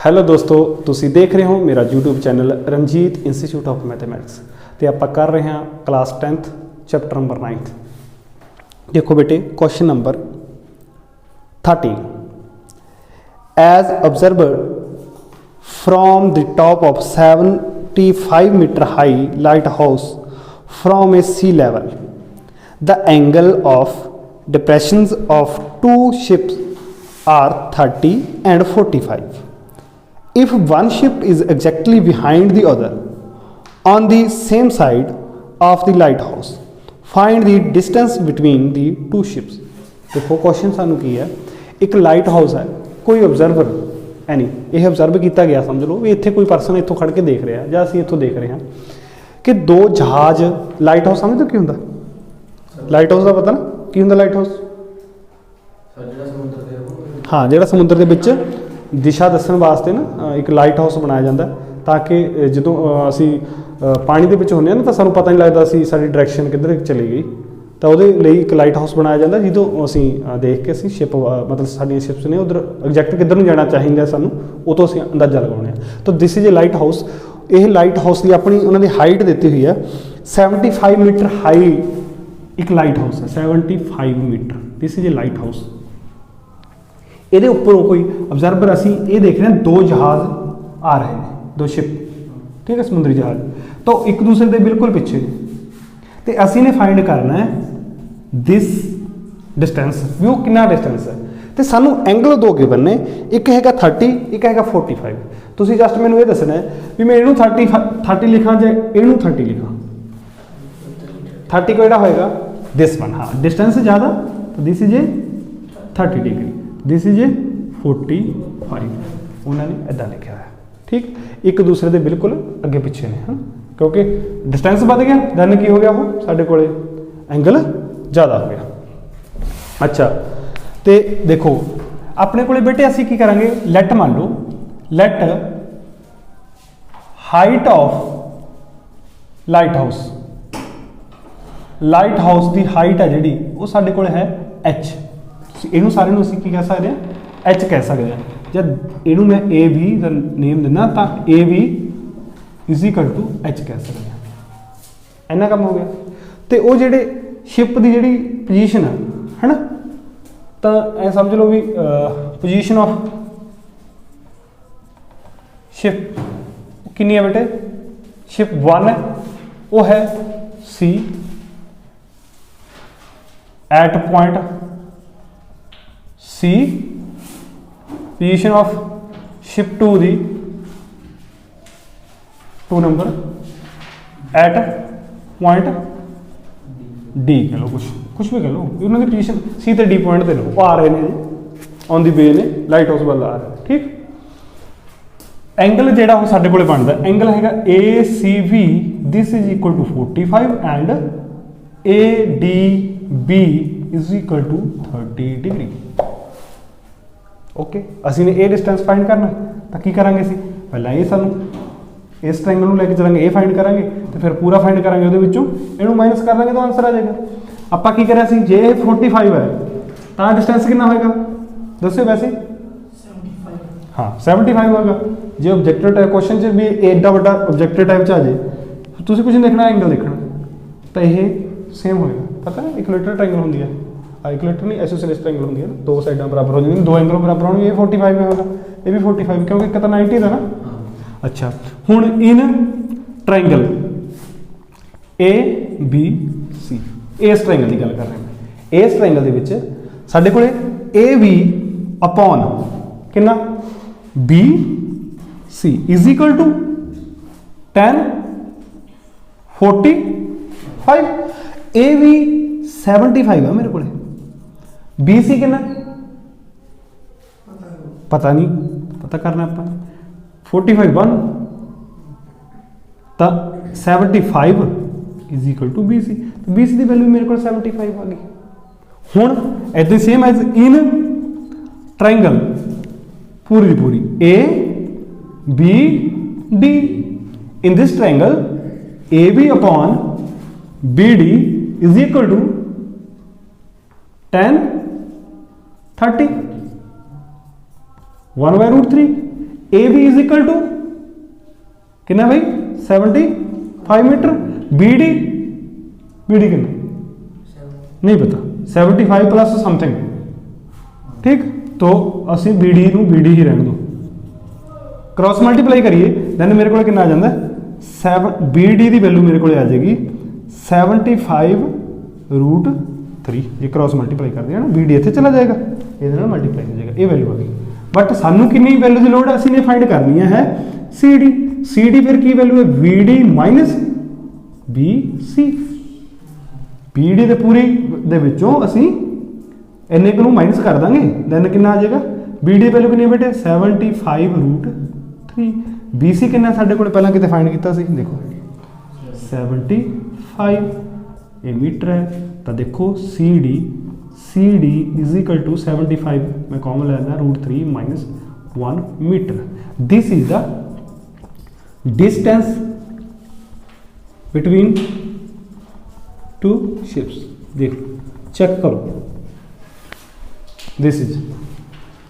Hello ਦੋਸਤੋ, ਤੁਸੀਂ ਦੇਖ ਰਹੇ ਹੋ ਮੇਰਾ YouTube channel Ranjit institute of mathematics ਤੇ ਆਪਾਂ ਕਰ ਰਹੇ ਹਾਂ class 10th chapter number 9th। ਦੇਖੋ ਬੇਟੇ, question number 13। As observed from the top of 75 meter high lighthouse from a sea level, the angle of depressions of two ships are 30 and 45. If one ship is exactly behind the other on the same side of the lighthouse, find the distance between the two ships. देखो question सानू की है, एक light house है, कोई observer है नहीं, यह ऑब्जर्व किया गया, समझ लो भी इत्थे कोई परसन इत्थों खड़ के देख रहा है या असीं इत्थों देख रहे हैं कि दो जहाज। लाइट हाउस समझ दो की हुंदा? लाइट हाउस का पता ना की हुंदा? लाइट हाउस हाँ, जिहड़ा समुद्र दे विच दिशा दस्सण वास्ते ना एक लाइट हाउस बनाया जाता ताकि जो असी पानी दे विच हुंदे ना तो सानूं पता नहीं लगता असी साडी डायरैक्शन किधर चली गई, तो वो एक लाइट हाउस बनाया जाता जो असी देख के असी शिप मतलब साडियां शिप्स ने उधर एग्जैक्ट किधर नूं जाना चाहिए सानूं वो तो असी अंदाजा लगाउने। तो this is a light house. यह लाइट हाउस की अपनी उन्होंने हाइट दी हुई है 75 मीटर हाई एक लाइट हाउस है, 75 metre. This is a light house. ये उपरों कोई ऑब्जर्वर असी ये देख रहे हैं, दो जहाज आ रहे हैं, दो शिप, ठीक है, समुद्री जहाज, तो एक दूसरे के बिल्कुल पिछे तो असी ने फाइंड करना है दिस डिस्टेंस भी वो कितना डिस्टेंस है। तो सानू एंगल दो गिवन ने, एक हैगा 30, एक हैगा 45। तुसी जस्ट मैनू ये दसना है भी मैं इनू 30 लिखा जाए इनू 30 लिखा। 30 को होएगा दिस वन, हाँ डिस्टेंस ज़्यादा, तो this is A 30 degree, this is ए 45। उन्होंने इदा लिखा है, ठीक, एक दूसरे के बिल्कुल अगे पिछे ने, है क्योंकि डिस्टेंस बढ़ गया दैन की हो गया वो साढ़े को एंगल ज़्यादा हो गया। अच्छा, तो देखो अपने को बेटे असी की करांगे, लेट मान लो let height of light house की हाइट है जी वो साढ़े को है एच। इनू सारे असी की कह सकते हैं एच कह सकते हैं। जब इनू मैं ए बी का नेम देना तो A B is equal to H कह सकते हैं। इन्ना काम हो गया। तो वो जेडे शिप की जी पोजीशन है ना, तो ऐ समझ लो भी पोजीशन ऑफ शिप कितनी है बेटे? शिप 1 है, वो है C at point C. Position of ship 2 दी 2 नंबर एट पॉइंट डी कह लो, कुछ भी कह लो, उन्होंने पोजीशन सी तो डी पॉइंट दे लो, वो आ रहे हैं जी ऑन दी वे ने लाइट हाउस वाल आ रहे हैं, ठीक। एंगल जोड़ा वो साढ़े को बनता एंगल है A C B, this is equal to 45 and A D B is equal to 30 degree. Okay, असी ने ए डिस्टेंस फाइंड करना, तो की करांगे सी पहला ये सानू इस ट्रायंगल में लेके चलेंगे, ए फाइंड करांगे तो फिर पूरा फाइंड करांगे, वो इनू माइनस कर देंगे तो आंसर आ जाएगा। आपा की करें जे 45 है तो डिस्टेंस कितना होगा दसो वैसे? 75। हाँ 75 होगा। जो ऑब्जेक्टिव टाइप क्वेश्चन च भी एडा बड़ा ऑब्जेक्टिव टाइप च आ जाए, तुम कुछ नहीं देखना, एंगल देखना, तो यह सेम होएगा। पता है इक्वेलेटरल ट्रायंगल होंगी है, इक्वेलेटर नहीं आइसोसेलेस ट्रायंगल होंगी है, दो साइड बराबर हो जाएंगी, दो एंगल बराबर होंगे, ये 45 में होगा, ये भी 45 क्योंकि एक तो 90 था ना। अच्छा, हुण इन ट्रायंगल ए बी सी, इस ट्रायंगल की गल कर रहे हैं। इस ट्रायंगल के विच साडे कोले ए बी अपॉन कितना B C is equal to 10 45। A B 75 है मेरे को, बी सी कितना पता नहीं, पता करना अपन 45 1 तो 75 is equal to B C, तो बी सी की वैल्यू मेरे को 75 आ गई। हुण इदां सेम एज इन ट्रायंगल पूरी पूरी A B D, in this triangle A B upon B D is equal to 10 30 1/√3 A B is equal to कितना भाई 75 मीटर, बी डी कितना नहीं पता, 75 प्लस समथिंग, ठीक। तो असी बी डी नूं बी डी ही रहने दो, क्रॉस मल्टीप्लाई करिए दैन मेरे को कितना आ जाता है 7, बी डी की वैल्यू मेरे को आ जाएगी 75√3। जे क्रॉस मल्टीप्लाई करते हैं ना बी डी इत्थे चला जाएगा, ये मल्टीप्लाई हो जाएगा, ये वैल्यू आ गई। बट सानू कितनी वैल्यू की लोड़ है, असी ने फाइंड करनी है सी डी। सी डी फिर की वैल्यू है V D minus B C. B D के पूरी दे विचों असी इन्ने को माइनस कर देंगे दैन कितना आ जाएगा, बी डी वैल्यू कितनी बेटे 75√3। बी सी कितना साढ़े को पहला कितने फाइंड किया सी, देखो 75 ये मीटर है, तो देखो C D is equal to 75 मैं कॉमन लेना √3 minus 1 metre. This is the distance between two ships. देख चेक करो, this is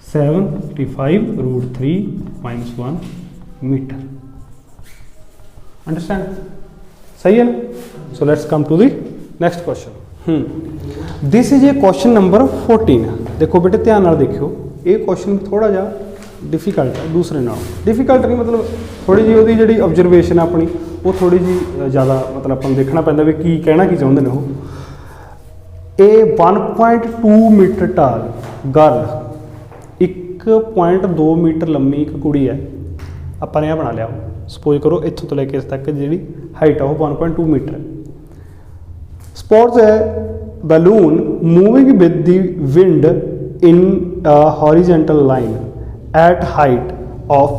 75√3 minus 1 metre. Understand, सही है ना। So let's come to the next question. This is a question number 14। देखो बेटे ध्यान नाल देखियो, ये क्वेश्चन थोड़ा जा डिफिकल्ट है, दूसरे नाल डिफिकल्ट नहीं, मतलब थोड़ी जी ਉਹਦੀ ਜਿਹੜੀ ऑब्जरवेशन है अपनी वो थोड़ी जी ज़्यादा मतलब अपन देखना पैंदा भी की कहना की चाहुंदे ने। वो ए 1.2 मीटर टाल गर्ल 1.2 मीटर लंबी एक कुड़ी है, अपन ने बना लिया। सपोज करो इत्थों तो लेके इस तक जी हाइट है वो 1.2 मीटर है। स्पॉट्स है balloon moving with the wind in horizontal line at height of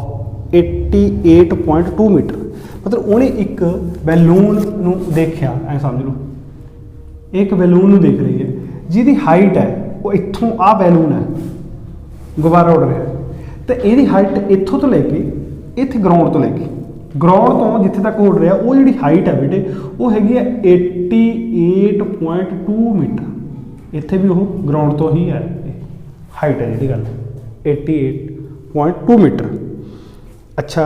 88.2 metre. मतलब उन्हें एक बैलून नूं देखिया, ऐ समझ लो एक बैलून नूं देख रही है जिहदी हाइट है वो इत्थों आ बैलून है गुब्बारा उड़ रहा है, तो यदी हाइट इत्थों तो लेके इत्थे ग्राउंड तो लेके ग्राउंड तो जिथे तक उड़ रहा वो जी हाइट है बेटे वो हैगी है 88.2 मीटर। इत्थे भी वो ग्राउंड तो ही है हाइट है जी गल 88.2 मीटर। अच्छा,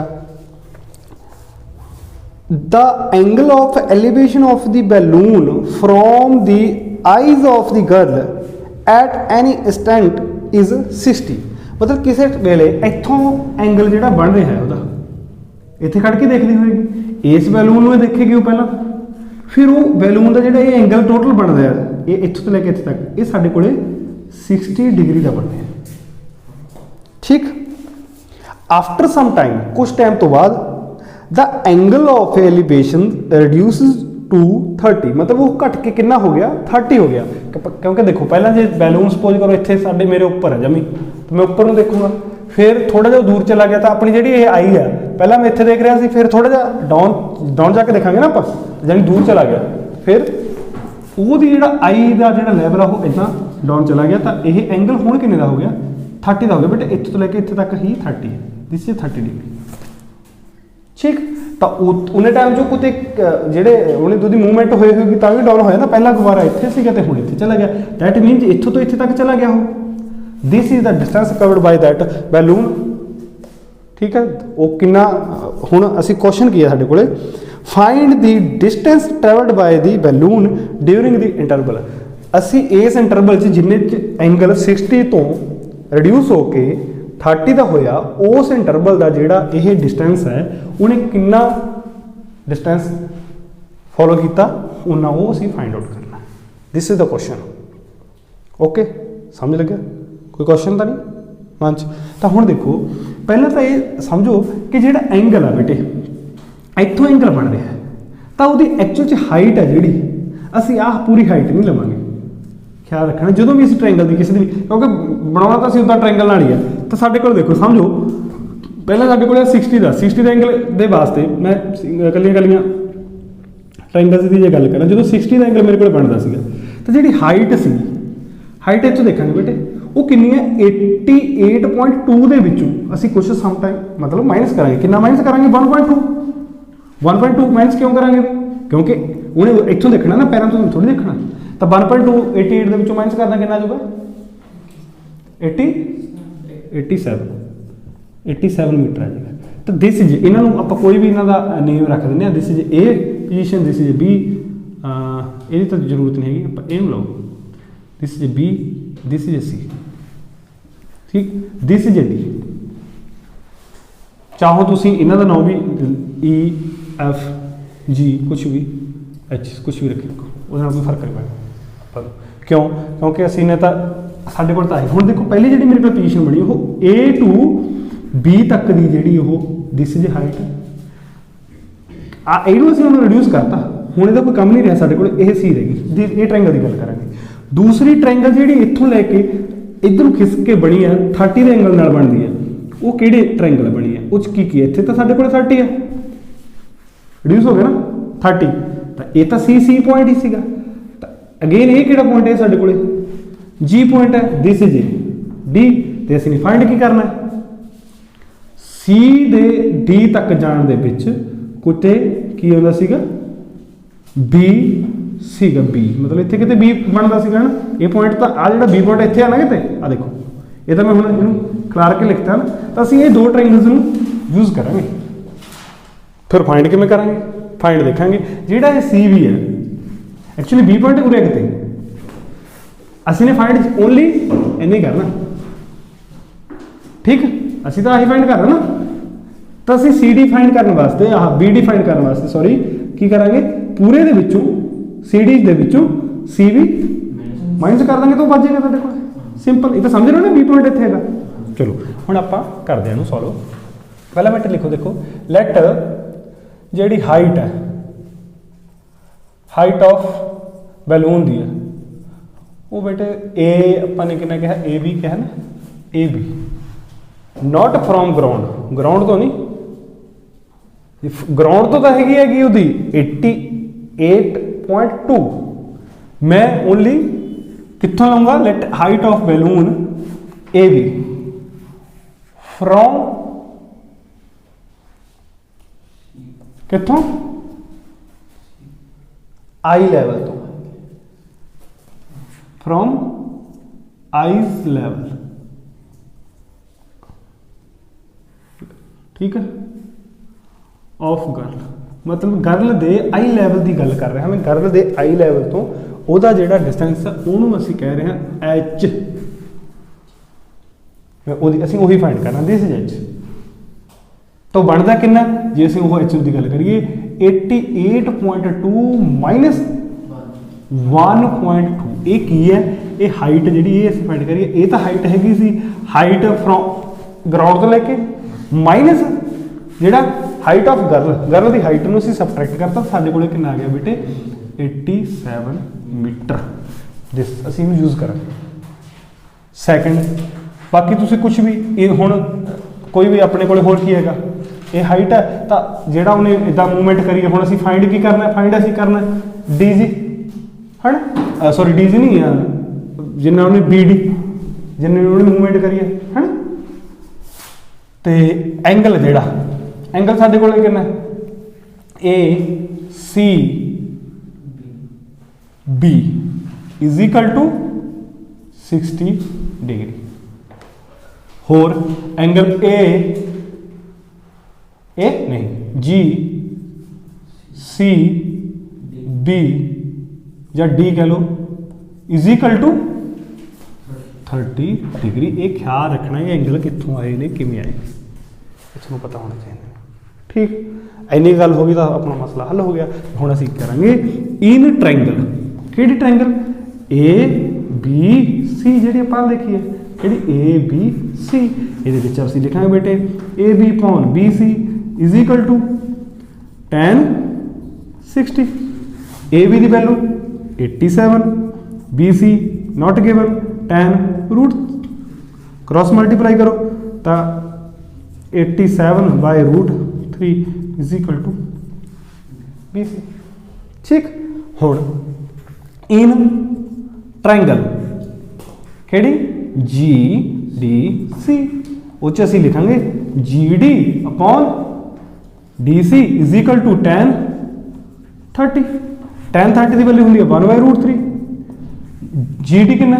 the angle of elevation of the balloon from the eyes of the girl at any instant is 60। मतलब किसी वेले इत्थों एंगल जो बन रहा है वह इत्थे खड़ के देखती होगी, इस बैलून में देखेगी वो पहला, फिर वो बैलून का जो एंगल टोटल बन रहा है ये इत्थों तो लेके इत्थे तक ये साढ़े कोले 60 डिग्री का बन रहा है, ठीक। आफ्टर सम टाइम कुछ टाइम तो बाद the angle of elevation reduces to 30। मतलब वो घट के कितना हो गया 30 हो गया, क्योंकि देखो पहला जो बैलून सपोज करो इतने साढ़े मेरे ऊपर है जमी, तो मैं ऊपर में देखूंगा, फिर थोड़ा जो दूर चला गया तो अपनी जी आई है पहला मैं इतने देख रहा सी, फिर थोड़ा जा डाउन जाके देखा ना आप यानी दूर चला गया, फिर वो जो आई का जो लैवल है वो इतना डाउन चला गया, तो ये एंगल हूँ किन्ने का हो गया 30 का हो गया बेटे, इतने तो लेके इतने तक ही 30 है, दिस इज 30 डिग्री, ठीक। तो उन्हें टाइम जो कुछ जेडे उन्हें दूसरी मूवमेंट होगी तो भी डाउन होया ना, पहला गुब्बारा इतने से हूँ इतने चला गया, दैट मीन इतों तो इतने तक चला गया हो। This is the distance covered by that balloon, ठीक है। वो कितना हुण असी क्वेश्चन किया साडे कोले, find the distance travelled by the balloon during the interval. असी इस इंटरवल जिन्ने एंगल 60 तो रिड्यूस होके 30 का होया, उस इंटरवल का जिहड़ा यह डिस्टेंस है उन्हें कितना डिस्टेंस फॉलो किया उन्ना वो असी फाइंड आउट करना। This is the question, okay समझ लगे, कोई क्वेश्चन तो नहीं मन च। तो हुण देखो पहले तो ये समझो कि जिहड़ा एंगल है बेटे इत्थों एंगल बन रहा है, तो वो एक्चुअल हाइट है जी असी आह पूरी हाइट नहीं लवांगे, ख्याल रखना जो भी इस ट्रायंगल की किसी भी, क्योंकि बनाना तो उदा ट्रायंगल नाल ही है। तो साडे कोल देखो समझो पहले साडे कोल 60 का एंगल के वास्ते मैं कलियां ट्रायंगल की जो गल करा, जो 60 का एंगल मेरे को बनता सीगा, तो जी हाइट सी हाइट इतों देखा बेटे वो कितनी है 88.2 के विचों असी कुछ सम टाइम मतलब माइनस करांगे, कितना माइनस करांगे 1.2 माइनस क्यों करांगे, क्योंकि उन्हें इतों देखना ना पैरों तो थोड़ी देखना, तो 1.2 88 के माइनस करना कितना आ जाएगा 87, 87 मीटर आ जाएगा। तो दिस इज इन्हों आप कोई भी इन्हों का नेम रख दें, this is A position, this is B, ये तो जरूरत नहीं हैगी, आप इन लो, this is B, this is C, ठीक, दिस इज डी। चाहो तुम इन्हों का नाम भी ई एफ जी कुछ भी एच कुछ भी रखे, वो कोई फर्क नहीं पैगा। क्यों? क्योंकि असी ने तो साढ़े को है हूँ। देखो पहली जी मेरे को पोजीशन बनी वो ए टू बी तक की जी दिस इज हाइट यू असी उन्होंने रिड्यूस करता, हूँ यदा कोई कम नहीं रहा साढ़े को, सी रहेगी। ये ट्रायंगल की गल करेंगे। दूसरी ट्रायंगल जी इतों लैके इधर खिसक के बनी है 30 के एंगल नाल बनती है, वो कि ट्रायंगल बनी है, उस की इतने तो साढ़े को 30 है, रिड्यूस हो गया ना 30, तो ये तो सी पॉइंट ही सीगा। अगेन ये किहड़ा पॉइंट है साढ़े को जी पॉइंट है, दिस इज डी, तो असं फाइंड की करना है सी दे डी तक जाने दे विच कुते की होंदा सीगा बी सीगा बी, मतलब इत्थे किते बी बनदा सीगा ना, ये पॉइंट तो आ जिहड़ा बी पॉइंट इत्थे आ ना किते आ देखो, ये तो मैं हुण इहनूं खलार के लिखता ना, तो असीं ये दो ट्रायंगल्स नूं यूज करांगे। फिर फाइंड किवें करांगे? फाइंड देखांगे जिहड़ा ये सी बी है, एक्चुअली बी पॉइंट उरे किते असीं ने फाइंड ओनली इन्नी करना, ठीक, असीं तो आही फाइंड करना ना, तो असीं सी डी फाइंड करने वास्ते बी डी फाइंड करने वास्ते सॉरी की करांगे, पूरे दे विचों सी डी दे विचों सी बी माइनस कर देंगे तो बच जाएगा तुहाडे कोल। सिंपल, ये तो समझ रहे हो ना बी पॉइंट इत्थे हैगा। चलो हुण आपां करदे हां सॉल्व। पहला मैटर लिखो, देखो लैट जिहड़ी हाइट है, हाइट ऑफ बैलून दी है वो बेटे ए अपन ने कितना कहा, ए बी कहा ना, A B, not from ground, ground तो नहीं, ग्राउंड तो हैगी उहदी 88.2, मैं ओनली कित्थों लूंगा, let height of balloon A B from कित्थों आई लेवल तो, फ्रॉम आईज लेवल, ठीक है, ऑफ गर्ल, मतलब गर्ल दे आई लैवल की गल कर रहे हैं, हमें गर्ल दे आई लैवल तो वह जोड़ा डिस्टेंस है उन्होंने असीं कह रहे हैं एच, असीं वही फाइंड करना, दिस इज एच। तो बनता कितना जे असीं वो एच की गल करिए 88.2 माइनस 1.2, ये की है, ये हाइट जी असीं फाइंड करिए, ये तो हाइट हैगी सी, हाइट फ्रॉम ग्राउंड तो लैके माइनस जिहड़ा हाइट ऑफ गर्ल, गर्ल की हाइट में सबट्रैक्ट करता, साढ़े को कितना आ गया बेटे 87 मीटर, दिस असीं इहनूं यूज करांगे। सैकेंड, बाकी तुसीं कुछ भी ये हुण कोई भी अपने को होर की हैगा, ये हाइट है तो जिहड़ा उन्हें इदा मूवमेंट करिए, हुण असीं फाइंड की करना, फाइंड असीं करना डी जी है ना, सॉरी डी जी नहीं जिन्ना उन्हें बी डी जिन्ने उन्हें मूवमेंट करिए है ना, तो एंगल जिहड़ा एंगल साढ़े को कितना A C B is equal to 60 degree, होर एंगल ए नहीं जी सी बी या डी कह लो इज इक्वल टू 30 डिग्री। ये ख्याल रखना है एंगल कितों आए ने, किमें आए, इसको पता होना चाहिए, ठीक। इन्नी गल होगी तो अपना मसला हल हो गया। हुण असीं करांगे इन ट्रायंगल, किहड़ी ट्रायंगल ए बी सी, जिहड़ी आपां लिखी है जिहड़ी ए बी सी, इहदे विच असीं लिखांगे बेटे A B upon B C is equal to tan 60, A B की value 87, B C not given, tan root cross multiply करो तो 87 by root 3 is equal to B C, ठीक। हुण इन ट्रायंगल किहड़ी जी डी सी, उच असीं लिखांगे G D upon D C is equal to tan 30, tan 30 की value होंगी 1/√3, G D कितना,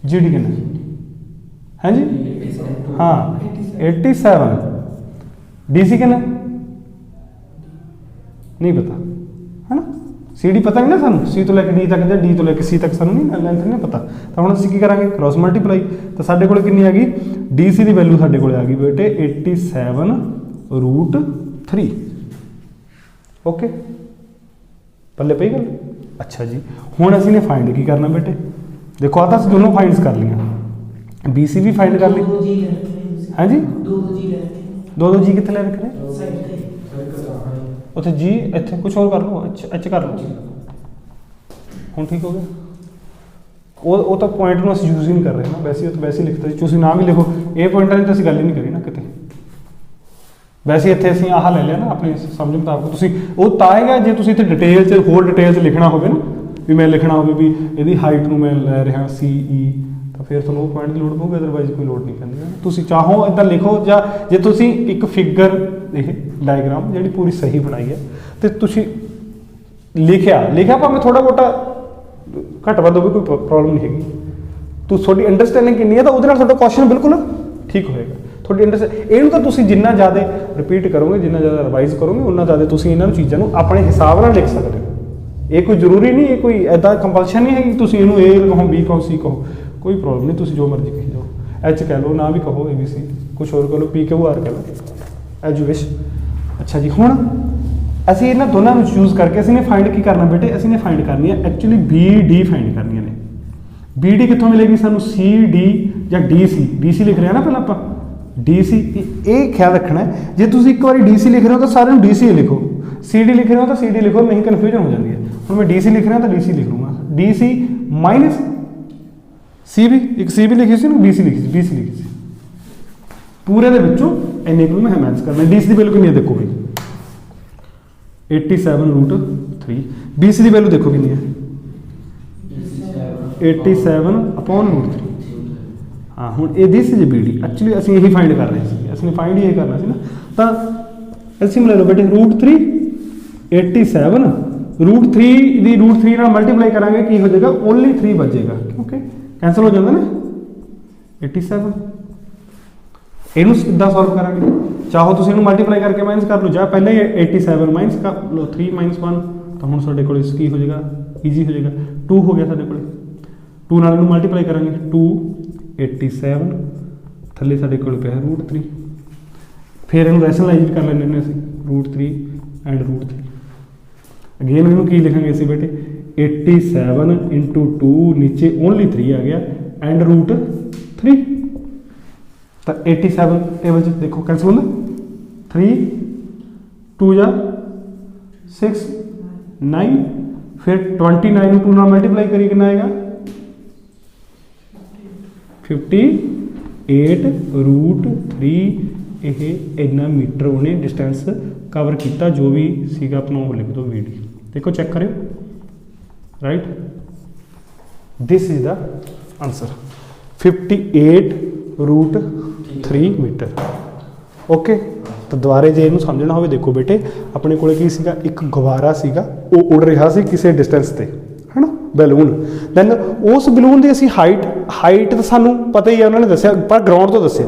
जी डी कितना है जी, हाँ 87। DC कितना नहीं पता है ना, CD पता नहीं ना सानू, C तो लैके D तक या D तो लैके C तक सानू नहीं लेंथ नहीं पता। तो हुण असीं की करांगे क्रॉस मल्टीप्लाई। तो साडे कोल कितनी आ गई DC की वैल्यू साडे कोल आ गई बेटे 87√3। ओके पल्ले पई गल। अच्छा जी हुण असीं ने फाइंड की करना बेटे, देखो आ तां असीं दोनों फाइंड्स कर लियां, BC भी फाइंड कर ली। हाँ जी दो जी कितने ले रखे उत्थे जी, इत्थे कुछ और कर लो, एच कर लो, हुण ठीक हो गया। वो तो पॉइंट में असीं यूज ही नहीं कर रहे ना, वैसे तो वैसे ही लिखता जी, तुसीं ना भी लिखो ये पॉइंटां की तो असीं गल ही नहीं करी ना किते, वैसे इत्थे असीं आह ले लिया ना अपने समझ मुताबिक। तुसीं वो तां है जे तुसीं इत्थे डिटेल च होर डिटेल च लिखना होवे ना, भी मैं लिखना होवे भी इहदी हाइट नूं मैं लै रहा CE, तो फिर तुहानूं वो पॉइंट की लोड़ पऊगी, अदरवाइज कोई लोड़ नहीं पैंदी। तुसीं चाहो इदां लिखो, जां जे तुसीं एक फिगर ਇਹ ਡਾਇਗਰਾਮ ਜਿਹੜੀ ਪੂਰੀ ਸਹੀ ਬਣਾਈ ਹੈ ਤੇ ਤੁਸੀਂ ਲਿਖਿਆ ਭਾਵੇਂ ਥੋੜਾ ਬਹੁਤਾ ਘੱਟ ਵੱਧ ਹੋਵੇ, ਕੋਈ ਪ੍ਰੋਬਲਮ ਨਹੀਂ ਹੈਗੀ। ਤੁਹਾਡੀ ਅੰਡਰਸਟੈਂਡਿੰਗ ਕਿੰਨੀ ਹੈ ਤਾਂ ਉਹਦੇ ਨਾਲ ਤੁਹਾਡਾ ਕੁਐਸਚਨ ਬਿਲਕੁਲ ਠੀਕ ਹੋਏਗਾ। ਤੁਹਾਡੀ ਇਹਨੂੰ ਤਾਂ ਤੁਸੀਂ ਜਿੰਨਾ ਜ਼ਿਆਦਾ ਰਿਪੀਟ ਕਰੋਗੇ, ਜਿੰਨਾ ਜ਼ਿਆਦਾ ਰਿਵਾਈਜ਼ ਕਰੋਗੇ, ਉਨਾ ਜ਼ਿਆਦਾ ਤੁਸੀਂ ਇਹਨਾਂ ਨੂੰ ਚੀਜ਼ਾਂ ਨੂੰ ਆਪਣੇ ਹਿਸਾਬ ਨਾਲ ਲਿਖ ਸਕਦੇ ਹੋ। ਇਹ ਕੋਈ ਜ਼ਰੂਰੀ ਨਹੀਂ, ਇਹ ਕੋਈ ਐਦਾਂ ਕੰਪਲਸ਼ਨ ਨਹੀਂ ਹੈ ਕਿ ਤੁਸੀਂ ਇਹਨੂੰ A ਕਹੋ, B ਕਹੋ, C ਕਹੋ, ਕੋਈ ਪ੍ਰੋਬਲਮ ਨਹੀਂ, ਤੁਸੀਂ ਜੋ ਮਰਜ਼ੀ ਕਹੀ ਜਾਓ। H ਕਹਿ ਲਓ, ਨਾ ਵੀ ਕਹੋ, ABC, ਕੁਛ ਹੋਰ ਕਹ ਲਓ, PQR ਕਹਿ ਲਓ, एज यू विश। अच्छा जी हुण असीं इन्हां दोनों में चूज करके असीं ने फाइंड की करना बेटे, असीं ने फाइंड करनी है एक्चुअली BD फाइंड करनी ने। BD कित्थों मिलेगी सानू, CD या DC, DC लिख रहे हैं ना पहले आपां DC। ये ख्याल रखना है जे तुसीं एक बार DC लिख रहे हो तो सारे DC लिखो, CD लिख रहे हो तो CD लिखो, नहीं कन्फ्यूजन हो जाती है। हुण मैं DC लिख रहा तो DC लिख लूँगा, DC माइनस C भी, एक C भी लिखी सी ना, BC लिखी सी, BC लिखी सी, पूरे दे विचों इन्ने को मैं मैच करना। DC की वैल्यू कितनी है देखो भाई 87√3, BC की वैल्यू देखो कितनी है 87/√3। हाँ हुण ये दिस इज BD, एक्चुअली असीं यही फाइंड कर रहे थे, असीं फाइंड ये करना सी ना। तो एलसीएम ले लो बेटे √3 87√3 दी √3 नाल मल्टीप्लाई करांगे की हो जाएगा, ओनली 3 बचेगा क्योंकि कैंसल हो जाता ना 87। इनू किद्दां सॉल्व करांगे, चाहो तुसीं इनू मल्टीप्लाई करके माइनस कर लो, जां पहले ही 87 माइनस कर लो, 3 - 1 तो हुण साडे कोल की हो जाएगा, ईजी हो जाएगा, 2 हो गया साडे कोल, 2 नाल इनू मल्टीप्लाई करांगे 287 थल्ले साडे कोल पिया √3, फिर इनू रैशनलाइज भी कर लैंदे ने असीं √3 एंड √3। अगेन इनू की लिखांगे असीं बेटे 87 × 2 नीचे ओनली 3 आ गया एंड √3। तो 87 टेबल च देखो कैंसिल होंगे, 3 2 जा 6 9, फिर 29 2 नाल मल्टीप्लाई करिए कितना आएगा 58√3। यह इन्ना मीटर उन्हें डिस्टेंस कवर किया, जो भी सीगा अपना वो लिख दो BD, देखो चेक करो, right this is the answer 58√3 metre. Okay तो दुबारे जे इनू समझना हो देखो बेटे, अपने कोले की सीगा एक गुब्बारा सीगा, वो उड़ रहा सी किसी डिस्टेंस ते है ना, बैलून। दैन उस बैलून की असी हाइट तो सानू पता ही है, उन्होंने दसिया पर ग्राउंड तो दसिया,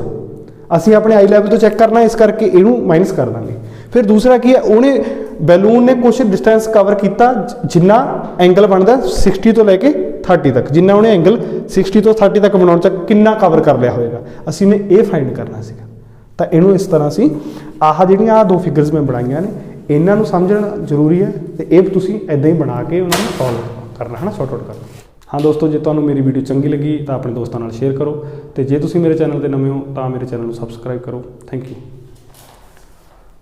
असी अपने आई लैवल तो चेक करना, इस करके इनू माइनस कर देंगे। फिर दूसरा की है, उन्हें बैलून ने कुछ डिस्टेंस कवर किया, जिन्ना एंगल बनता 60 तो लैके 30 तक, जिन्ना उन्हें एंगल 60 तो 30 तक बनाने च कितना कवर कर लिया होगा, असी ने ये फाइंड करना सीगा। तो इनू इस तरह से आह जिहड़ियां आ 2 फिगर्स मैं बनाईयां ने, इन्हां नूं समझना जरूरी है, तो ये तुसीं इदां ही बना के उन्होंने सॉल्व करना है ना, सॉर्ट आउट करना। हाँ दोस्तों, जे तुहानूं मेरी वीडियो चंगी लगी तो अपने दोस्तों नाल शेयर करो, तो जे तुसीं मेरे चैनल ते नवें हो तो मेरे चैनल नूं सबसक्राइब करो। Thank you.